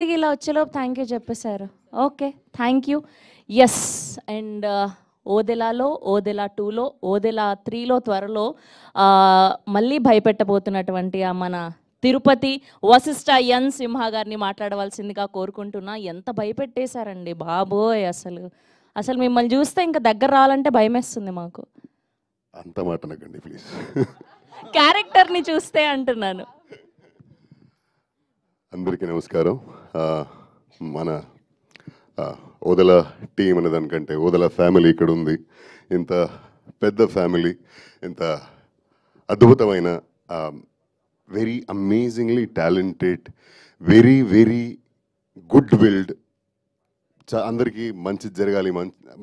ఇలా వచ్చేలోపు thank you చెప్పేశారు. Okay, thank you. Yes, and ఓదెలాలో, ఓదెలా 2లో, ఓదెలా 3లో త్వరలో మళ్ళీ భయపెట్టబోతున్నటువంటి మన తిరుపతి వశిష్ఠ ఎన్ సింహ గారిని మాట్లాడవలసిందిగా కోరుకుంటున్నా. ఎంత భయపెట్టేశారండి బాబోయ్, అసలు అసలు మిమ్మల్ని చూస్తే ఇంకా దగ్గర రావాలంటే భయమేస్తుంది మాకు. అంత మాట అనకండి ప్లీజ్. క్యారెక్టర్ని చూస్తే అంటున్నాను. అందరికీ నమస్కారం. మన ఓదెల టీం అనే దానికంటే ఓదెల ఫ్యామిలీ ఇక్కడ ఉంది. ఇంత పెద్ద ఫ్యామిలీ, ఇంత అద్భుతమైన, very amazingly talented, very very good wild, అందరికీ మంచి జరగాలి,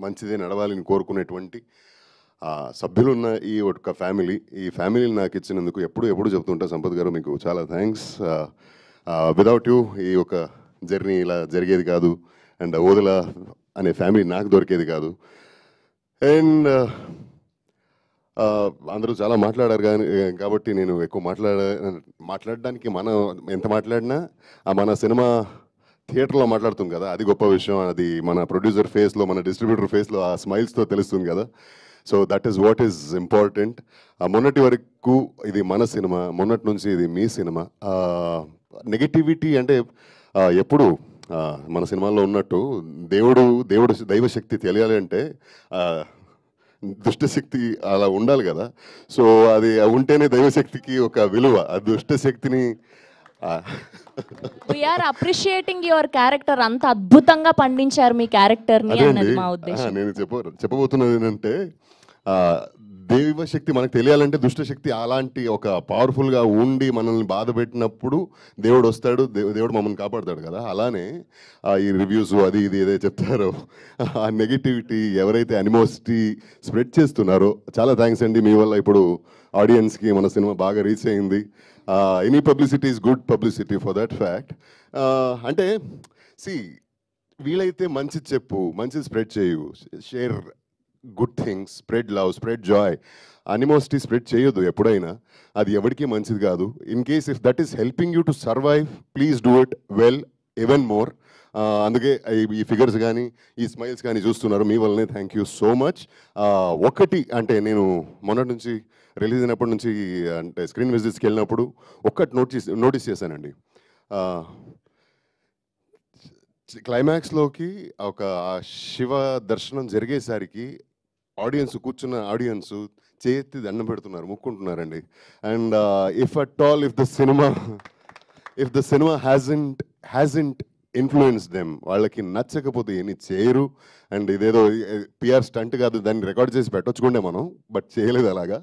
మంచిదే నడవాలని కోరుకునేటువంటి సభ్యులున్న ఈ ఒక ఫ్యామిలీ. ఈ ఫ్యామిలీని నాకు ఇచ్చినందుకు ఎప్పుడు చెప్తుంటా సంపత్ గారు, మీకు చాలా థ్యాంక్స్. విదౌట్ యూ ఈ ఒక జర్నీ ఇలా జరిగేది కాదు, అండ్ ఓదెల అనే ఫ్యామిలీ నాకు దొరికేది కాదు. అండ్ అందరూ చాలా మాట్లాడారు కాబట్టి నేను ఎక్కువ మాట్లాడడానికి మనం ఎంత మాట్లాడినా మన సినిమా థియేటర్లో మాట్లాడుతుంది కదా, అది గొప్ప విషయం. అది మన ప్రొడ్యూసర్ ఫేస్లో, మన డిస్ట్రిబ్యూటర్ ఫేస్లో ఆ స్మైల్స్తో తెలుస్తుంది కదా. So that is what is important. మొన్నటి వరకు ఇది మన సినిమా, మొన్నటి నుంచి ఇది మీ సినిమా. నెగటివిటీ అంటే ఎప్పుడు మన సినిమాలో ఉన్నట్టు దైవశక్తి తెలియాలి అంటే దుష్టశక్తి అలా ఉండాలి కదా. సో అది ఉంటేనే దైవశక్తికి ఒక విలువ. ఆ దుష్టశక్తిని వీఆర్ అప్రిషియేటింగ్ యువర్ క్యారెక్టర్. అంత అద్భుతంగా పండించారు మీ క్యారెక్టర్ని అన్నది మా ఉద్దేశం. నేను చెప్పబోతున్నది ఏంటంటే, దైవశక్తి మనకు తెలియాలంటే దుష్టశక్తి అలాంటి ఒక పవర్ఫుల్గా ఉండి మనల్ని బాధ పెట్టినప్పుడు దేవుడు వస్తాడు, దేవుడు మమ్మల్ని కాపాడుతాడు కదా. అలానే ఈ రివ్యూస్ అది ఇది ఏదైతే చెప్తారో, ఆ నెగిటివిటీ ఎవరైతే అనిమోసిటీ స్ప్రెడ్ చేస్తున్నారో, చాలా థ్యాంక్స్ అండి. మీ వల్ల ఇప్పుడు ఆడియన్స్కి మన సినిమా బాగా రీచ్ అయింది. Any publicity is good publicity for that fact. అంటే వీలైతే మంచి చెప్పు, మంచి స్ప్రెడ్ చేయు, share good things, spread love, spread joy. Animosity spread చేయొద్దు ఎప్పుడైనా, అది ఎవరికి మంచిది కాదు. In case if that is helping you to survive, please do it well, even more. అందుకే ఈ ఫిగర్స్ కానీ ఈ స్మైల్స్ కానీ చూస్తున్నారు, మీ వల్లనే. Thank you so much. ఒకటి అంటే నేను మొన్నటి నుంచి రిలీజ్ అయినప్పటి నుంచి అంటే స్క్రీన్ విజిట్స్కి వెళ్ళినప్పుడు ఒక్కటి నోటీస్ చేశానండి. క్లైమాక్స్లోకి ఒక శివ దర్శనం జరిగేసరికి కూర్చున్న ఆడియన్స్ చేతి దండం పెడుతున్నారు, ముక్కుంటున్నారండి. And if the cinema hasn't influence them, వాళ్ళకి నచ్చకపోతే ఏమి చేయరు. అండ్ ఇదేదో పిఆర్ స్టంట్ కాదు, దాన్ని రికార్డ్ చేసి పెట్టొచ్చుకుండే మనం, బట్ చేయలేదు అలాగా.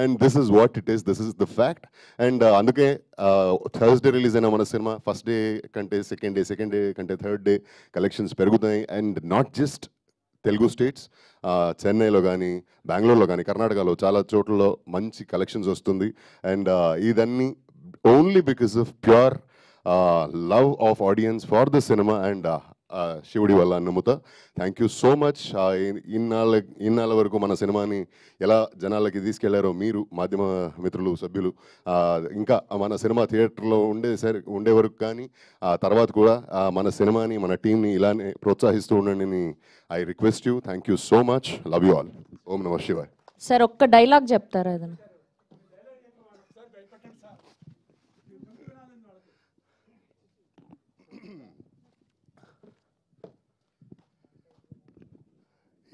And this is what it is, this is the fact. And అందుకే థర్స్డే రిలీజ్ అయిన మన సినిమా ఫస్ట్ డే కంటే సెకండ్ డే కంటే థర్డ్ డే కలెక్షన్స్ పెరుగుతాయి. And not just Telugu states, చెన్నైలో కానీ, బెంగళూరులో కానీ, కర్ణాటకలో చాలా చోట్లలో మంచి కలెక్షన్స్ వస్తుంది. అండ్ ఇదన్నీ only because of pure love of audience for the cinema and శివుడి వల్ల నమ్ముతా. Thank you so much. ఇన్నాళ్ళ వరకు మన సినిమాని ఎలా జనాలకి తీసుకెళ్లారో మీరు, మాధ్యమ మిత్రులు, సభ్యులు, ఇంకా మన సినిమా థియేటర్లో ఉండే వరకు కానీ ఆ తర్వాత కూడా మన సినిమాని, మన టీంని ఇలానే ప్రోత్సహిస్తూ ఉండండి. I request you. Thank you so much. Love you all. ఓం నమః శివాయ. సార్ ఒక్క డైలాగ్ చెప్తారా ఏదైనా?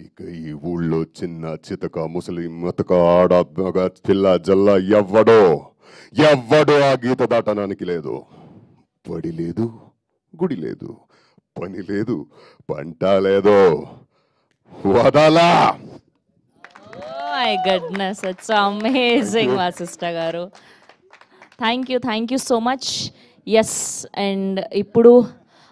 ఇక ఈ ఊళ్ళో చిన్న చితక ముసలి మతక ఆడ పిల్ల జల్ల ఎవ్వడో ఆ గీత దాటడానికి లేదు. పడి లేదు, గుడి లేదు, పని లేదు, పంట లేదు, వదలా. My goodness, it's amazing Vasishta garu. Thank you so much. Yes, and ఇప్పుడు